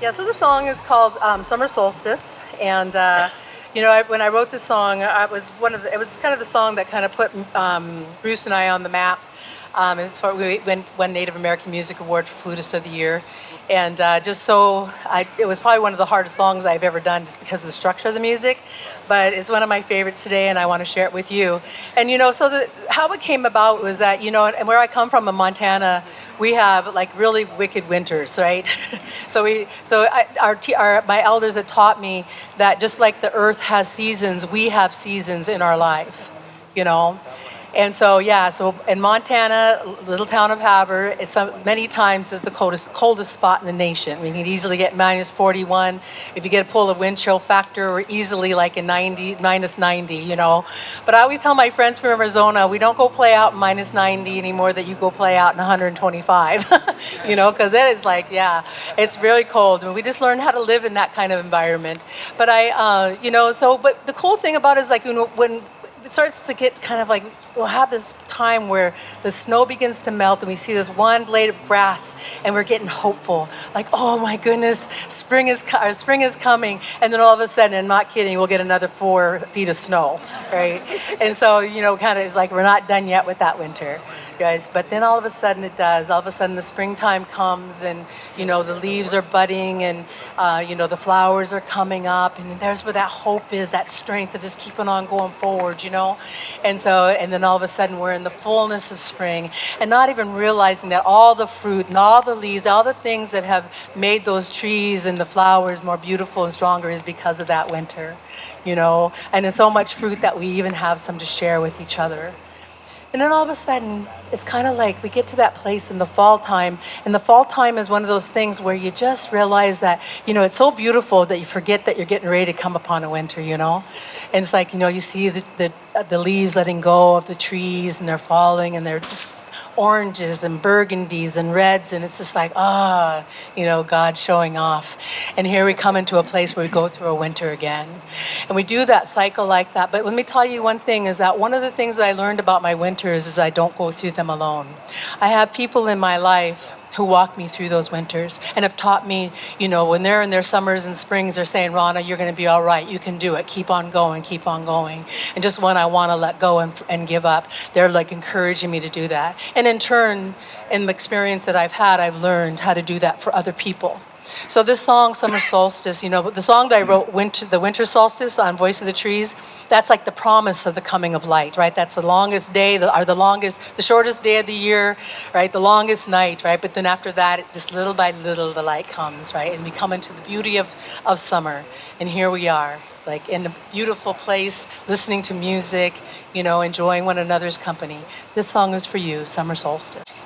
Yeah, so the song is called Summer Solstice, and when I wrote this song, it was kind of the song that kind of put Bruce and I on the map. We won Native American Music Award for Flutist of the Year, and it was probably one of the hardest songs I've ever done, just because of the structure of the music. But it's one of my favorites today, and I want to share it with you. And how it came about was that and where I come from in Montana, we have like really wicked winters, right? My elders had taught me that just like the earth has seasons, we have seasons in our life, you know. And so, yeah, so in Montana, little town of Havre, many times is the coldest spot in the nation. We can easily get minus 41. If you get a pull of wind chill factor, we're easily like in minus 90, you know. But I always tell my friends from Arizona, we don't go play out in minus 90 anymore, that you go play out in 125, because then it's like, yeah, it's really cold. And we just learn how to live in that kind of environment. But but the cool thing about it is like, when it starts to get kind of like, we'll have this time where the snow begins to melt and we see this one blade of grass and we're getting hopeful, like, oh my goodness, spring is coming. And then all of a sudden, and I'm not kidding, we'll get another 4 feet of snow, right? And so kind of it's like we're not done yet with that winter, guys. But then all of a sudden it does. All of a sudden the springtime comes, and the leaves are budding, and the flowers are coming up, and there's where that hope is, that strength of just keeping on going forward, and then all of a sudden we're in the fullness of spring, and not even realizing that all the fruit and all the leaves, all the things that have made those trees and the flowers more beautiful and stronger is because of that winter, and there's so much fruit that we even have some to share with each other. And then all of a sudden, it's kind of like we get to that place in the fall time. And the fall time is one of those things where you just realize that, it's so beautiful that you forget that you're getting ready to come upon a winter, And it's like, you see the leaves letting go of the trees, and they're falling, and they're just oranges and burgundies and reds, and it's just like, God showing off. And here we come into a place where we go through a winter again. And we do that cycle like that. But let me tell you one thing, is that one of the things that I learned about my winters is I don't go through them alone. I have people in my life who walk me through those winters and have taught me, when they're in their summers and springs, they're saying, Rona, you're going to be all right. You can do it. Keep on going, keep on going. And just when I want to let go and give up, they're like encouraging me to do that. And in turn, in the experience that I've had, I've learned how to do that for other people. So this song, Summer Solstice, the song that I wrote, the Winter Solstice on Voice of the Trees, that's like the promise of the coming of light, right? That's the longest day, the shortest day of the year, right? The longest night, right? But then after that, just little by little, the light comes, right? And we come into the beauty of summer. And here we are, like in a beautiful place, listening to music, enjoying one another's company. This song is for you, Summer Solstice.